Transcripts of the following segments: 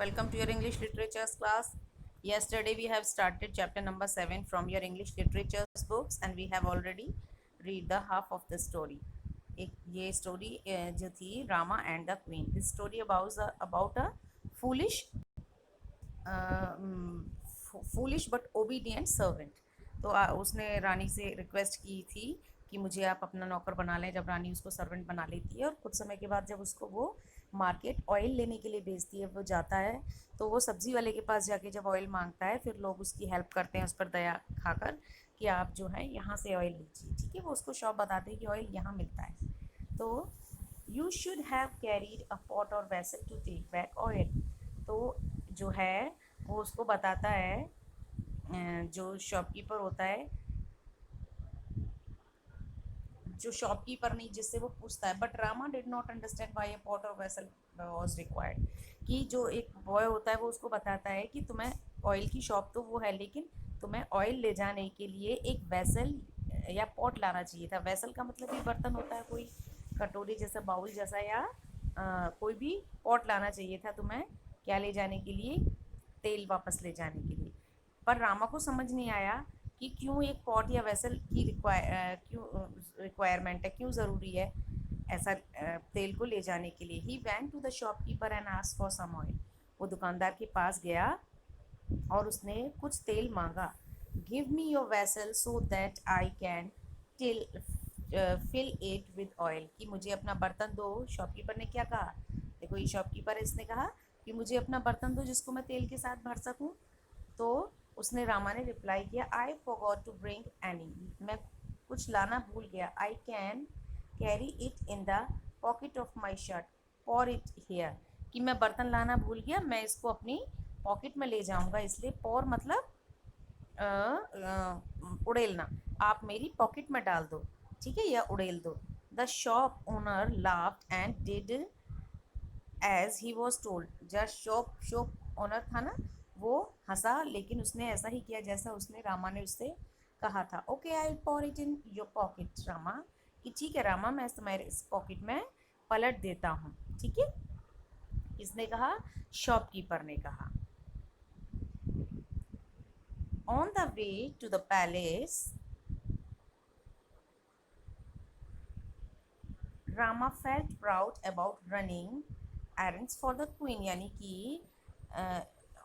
welcome to your English literatures class. Yesterday we have started chapter number 7 from your English literatures books and we have already read the half of the story. एक ये story जो थी Rama and the queen. This story about a foolish foolish but obedient servant. तो उसने रानी से request की थी कि मुझे आप अपना नौकर बना लें. जब रानी उसको सर्वेंट बना लेती है और कुछ समय के बाद जब उसको वो मार्केट ऑयल लेने के लिए भेजती है, वो जाता है तो वो सब्ज़ी वाले के पास जाके जब ऑयल मांगता है, फिर लोग उसकी हेल्प करते हैं उस पर दया खाकर कि आप जो है यहाँ से ऑयल लीजिए. ठीक है, वो उसको शॉप बताते हैं कि ऑयल यहाँ मिलता है. तो you should have carried a pot or vessel to take back oil. तो जो है वो उसको बताता है, जो शॉपकीपर होता है, जो शॉपकीपर नहीं जिससे वो पूछता है. But Rama did not understand why a pot or vessel was required. कि जो एक बॉय होता है वो उसको बताता है कि तुम्हें ऑयल की शॉप तो वो है, लेकिन तुम्हें ऑयल ले जाने के लिए एक वेसल या पॉट लाना चाहिए था. वेसल का मतलब ये बर्तन होता है, कोई कटोरी जैसा, बाउल जैसा, या कोई भी पॉट लाना चाहिए था तुम्हें. क्या ले जाने के लिए? तेल वापस ले जाने के लिए. पर रामा को समझ नहीं आया कि क्यों एक पॉट या वेसल की रिक्वायरमेंट है, क्यों ज़रूरी है ऐसा तेल को ले जाने के लिए. He went to the shopkeeper and asked for some oil. वो दुकानदार के पास गया और उसने कुछ तेल मांगा. Give me your vessel so that I can till fill it with oil. कि मुझे अपना बर्तन दो. शॉपकीपर ने क्या कहा? देखो, ये शॉपकीपर है, इसने कहा कि मुझे अपना बर्तन दो जिसको मैं तेल के साथ भर सकूं. तो उसने रामा ने रिप्लाई किया, I forgot to bring any. मैं कुछ लाना भूल गया. I can carry it in the pocket of my shirt. Pour it here. कि मैं बर्तन लाना भूल गया, मैं इसको अपनी पॉकेट में ले जाऊंगा. इसलिए पॉर मतलब उड़ेलना. आप मेरी पॉकेट में डाल दो, ठीक है, या उड़ेल दो. The shop owner laughed and did as he was told. Just shop owner था ना, वो हंसा, लेकिन उसने ऐसा ही किया जैसा उसने रामा ने उससे कहा था. Okay, I pour it in your pocket Rama. कि ठीक है रामा, मैं तुम्हारे इस पॉकेट में पलट देता हूँ. ठीक है. किसने कहा? शॉपकीपर ने कहा. On the way to the palace, Rama felt proud about running errands for the queen. यानी कि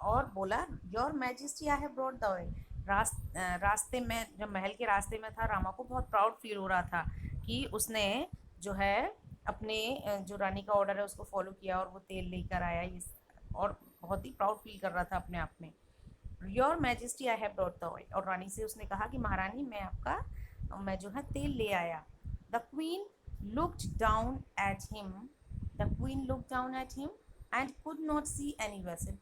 और बोला, your majesty I have brought the oil. रास्ते में, जब महल के रास्ते में था, रामा को बहुत प्राउड फील हो रहा था कि उसने जो है अपने जो रानी का ऑर्डर है उसको फॉलो किया और वो तेल लेकर आया. इस और बहुत ही प्राउड फील कर रहा था अपने आप में. Your majesty I have brought the oil. और रानी से उसने कहा कि महारानी, मैं जो है तेल ले आया. The queen looked down at him. The queen looked down at him and could not see any vessel.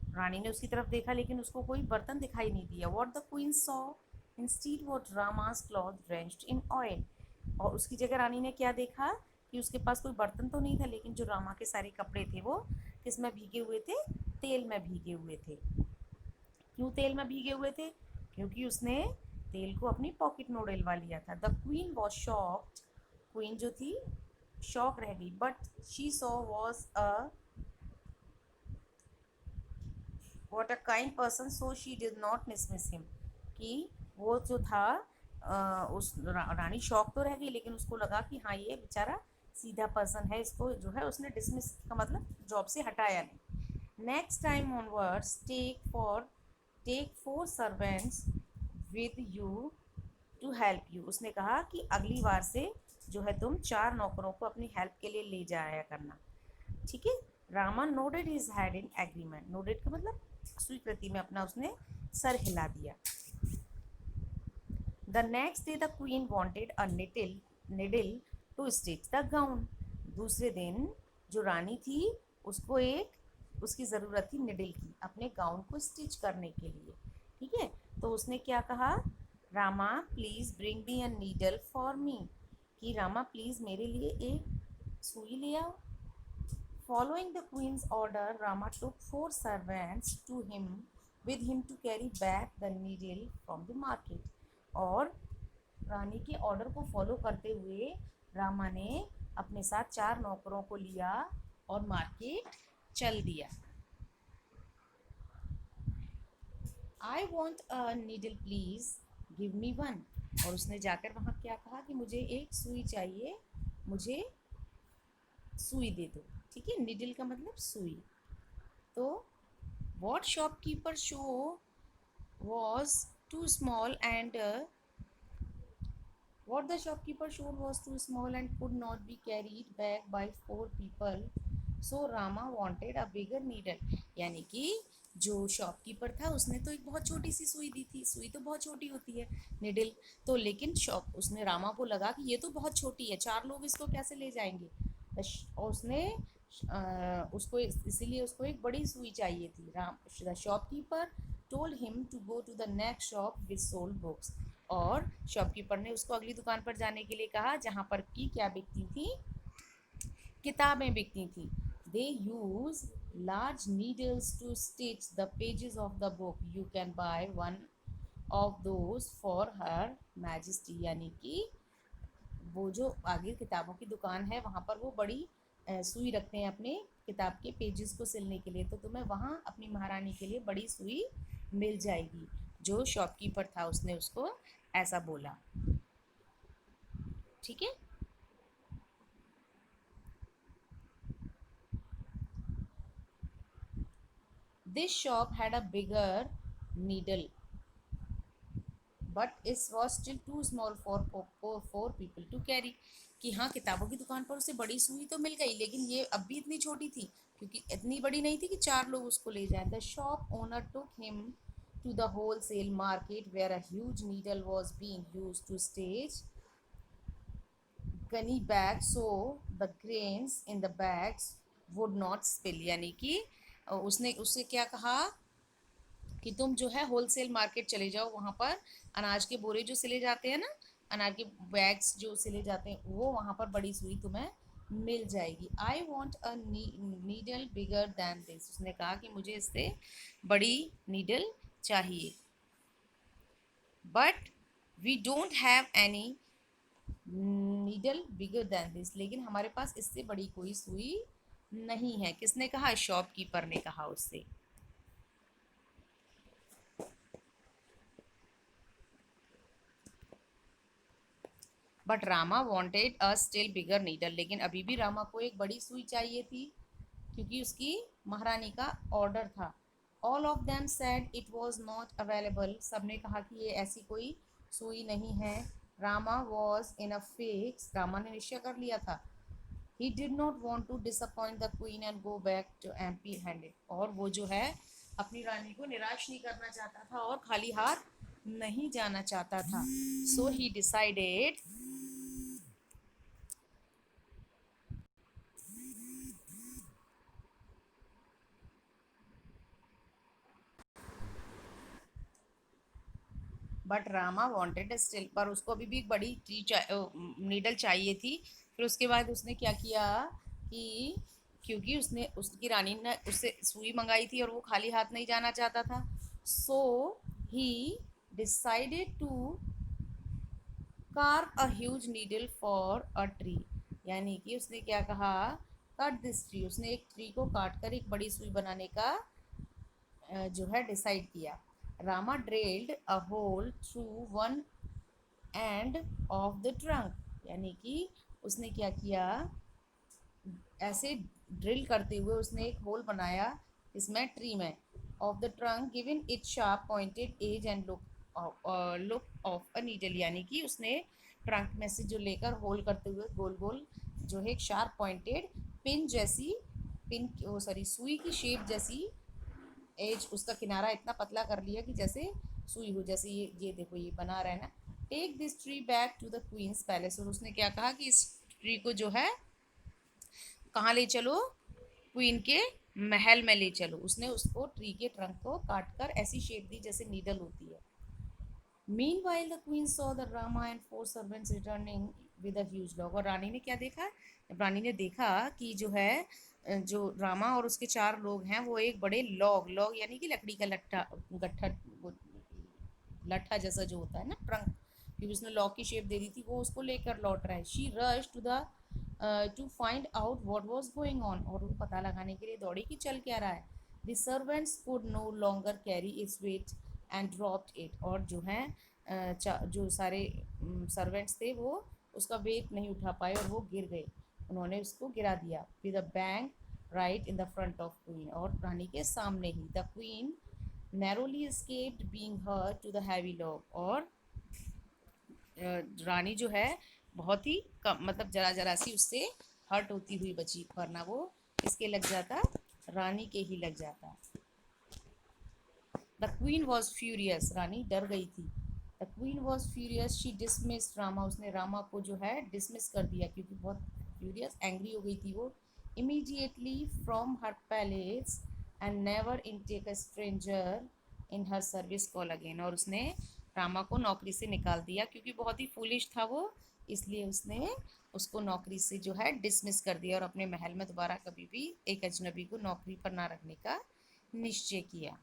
रानी ने उसकी तरफ देखा लेकिन उसको कोई बर्तन दिखाई नहीं दिया. What the queen saw instead what रामास cloth drenched in oil. और उसकी जगह रानी ने क्या देखा कि उसके पास कोई बर्तन तो नहीं था, लेकिन जो रामा के सारे कपड़े थे वो किस में भीगे हुए थे? तेल में भीगे हुए थे. क्यों तेल में भीगे हुए थे? क्योंकि उसने तेल को अपनी पॉकेट में उड़ेलवा लिया था. The queen was shocked. Queen जो थी शॉक रह गई. But she saw was a what a kind person so she did not dismiss him. कि वो जो था उस रानी शौक तो रह गई, लेकिन उसको लगा कि हाँ, ये बेचारा सीधा पर्सन है, इसको जो है उसने डिसमिस का मतलब जॉब से हटाया नहीं. Next time onwards take 4 servants with you to help you. उसने कहा कि अगली बार से जो है तुम 4 नौकरों को अपनी हेल्प के लिए ले जाया करना. ठीक है. Rama nodded his head in agreement. Nodded का मतलब स्वीकृति में अपना उसने सर हिला दिया. The next day the queen wanted a needle to stitch the gown. दूसरे दिन जो रानी थी उसको उसकी ज़रूरत थी निडल की, अपने गाउन को स्टिच करने के लिए. ठीक है. तो उसने क्या कहा? Rama please bring me a needle for me. कि रामा प्लीज़ मेरे लिए एक सुई ले आओ. Following the queen's order, Rama took 4 servants with him to carry back the needle from the market. और रानी के ऑर्डर को फॉलो करते हुए रामा ने अपने साथ 4 नौकरों को लिया और मार्केट चल दिया. आई want a needle please give me one. और उसने जाकर वहाँ क्या कहा कि मुझे एक सुई चाहिए, मुझे सुई दे दो। ठीक है, नीडल का मतलब सुई। तो what shopkeeper show was too small and what the shopkeeper showed was too small and could not be carried back by 4 people, so Rama wanted a bigger needle। यानी कि जो शॉपकीपर था उसने तो एक बहुत छोटी सी सुई दी थी, सुई तो बहुत छोटी होती है निडल। तो लेकिन शॉप उसने रामा को लगा कि ये तो बहुत छोटी है, 4 लोग इसको कैसे ले जाएंगे। और उसने उसको इसीलिए उसको एक बड़ी सुई चाहिए थी। Ram the shopkeeper told him to go to the next shop with sold books. और शॉपकीपर ने उसको अगली दुकान पर जाने के लिए कहा जहाँ पर की क्या बिकती थी, किताबें बिकती थी। They use large needles to stitch the pages of the book, you can buy one of those for her majesty. यानी कि वो जो आगे किताबों की दुकान है वहाँ पर वो बड़ी सुई रखते हैं अपने किताब के पेजेस को सिलने के लिए, तो तुम्हें वहाँ अपनी महारानी के लिए बड़ी सुई मिल जाएगी। जो शॉपकीपर था उसने उसको ऐसा बोला। ठीक है। This shop had a bigger needle but is was still too small for 4 people to carry. कि हाँ, किताबों की दुकान पर उसे बड़ी सुई तो मिल गई, लेकिन ये अब भी इतनी छोटी थी क्योंकि इतनी बड़ी नहीं थी कि 4 लोग उसको ले जाएं। The shop owner took him to the wholesale market where a huge needle was being use to stitch gunny bag so the grains in the bags would not spill. यानी कि उसने उससे क्या कहा कि तुम जो है होलसेल मार्केट चले जाओ, वहाँ पर अनाज के बोरे जो सिले जाते हैं ना, अनाज के बैग्स जो सिले जाते हैं, वो वहाँ पर बड़ी सुई तुम्हें मिल जाएगी। I want a needle bigger than this. उसने कहा कि मुझे इससे बड़ी नीडल चाहिए। But we don't have any needle bigger than this. लेकिन हमारे पास इससे बड़ी कोई सुई नहीं है। किसने कहा? शॉपकीपर ने कहा उससे। But Rama wanted a still bigger needle. लेकिन अभी भी रामा को एक बड़ी सुई चाहिए थी क्योंकि उसकी महारानी का ऑर्डर था। All of them said it was not available. सब ने कहा कि ये ऐसी कोई सुई नहीं है। Rama was in a fix. Rama ने निश्चय कर लिया था। He did not want to disappoint the queen and go back to empty handed. और वो जो है अपनी रानी को निराश नहीं करना चाहता था और खाली हाथ नहीं जाना चाहता था। So he decided. But Rama wanted still. पर उसको अभी भी एक बड़ी नीडल चाहिए थी। फिर उसके बाद उसने क्या किया कि क्योंकि उसने उसकी रानी ने उससे सुई मंगाई थी और वो खाली हाथ नहीं जाना चाहता था, so he decided to carve a huge needle for a tree. यानी कि उसने क्या कहा, कट दिस ट्री। उसने एक ट्री को काट कर एक बड़ी सुई बनाने का जो है डिसाइड किया। Rama drilled a hole through one end of the trunk. यानी कि उसने क्या किया, ऐसे ड्रिल करते हुए उसने एक होल बनाया इसमें ट्री में। Of the trunk given it sharp pointed edge and look of a needle. यानी कि उसने ट्रंक में से जो लेकर होल करते हुए गोल गोल जो है एक शार्प पॉइंटेड पिन जैसी, पिन वो सॉरी सुई की शेप जैसी एज, उसका किनारा इतना पतला कर लिया कि जैसे सुई हो। जैसे ये देखो ये बना रहा है ना। Take this tree back to the queen's palace. और उसने क्या कहा कि इस ट्री को जो है कहाँ ले चलो, क्वीन के महल में ले चलो। उसने उसको ट्री के ट्रंक को काट कर ऐसी शेप दी जैसे नीडल होती है। Meanwhile, the queen saw the Rama and 4 servants returning with a huge log। और रानी ने क्या देखा? जब रानी ने देखा कि जो है जो रामा और उसके 4 लोग हैं वो एक बड़े लॉग, लॉग यानी कि लकड़ी का लट्ठा, गट्ठा, लट्ठा जैसा जो होता है ना ट्रंक, क्योंकि उसने लॉग की शेप दे दी थी, वो उसको लेकर लौट रहा है। She rush to the to find out what was going on. और वो पता लगाने के लिए दौड़ी कि चल क्या रहा है। The servants could no longer carry its weight and dropped it, और जो है जो सारे सर्वेंट्स थे वो उसका वेट नहीं उठा पाए और वो गिर गए, उन्होंने उसको गिरा दिया with a bang right in the front of queen, और रानी के सामने ही। The queen narrowly escaped being hurt to the heavy log, और रानी जो है बहुत ही कम, मतलब जरा जरा सी उससे हर्ट होती हुई बची, वरना वो इसके लग जाता, रानी के ही लग जाता। द क्वीन वॉज फ्यूरियस, रानी डर गई थी। The queen was furious, she dismiss Rama, उसने रामा को जो है डिसमिस कर दिया, क्योंकि बहुत फ्यूरियस एंग्री हो गई थी वो। Immediately from her palace and never in take a stranger in her service call again, और उसने रामा को नौकरी से निकाल दिया, क्योंकि बहुत ही फूलिश था वो, इसलिए उसने उसको नौकरी से जो है डिसमिस कर दिया और अपने महल में दोबारा कभी भी एक अजनबी को नौकरी पर ना रखने का निश्चय किया।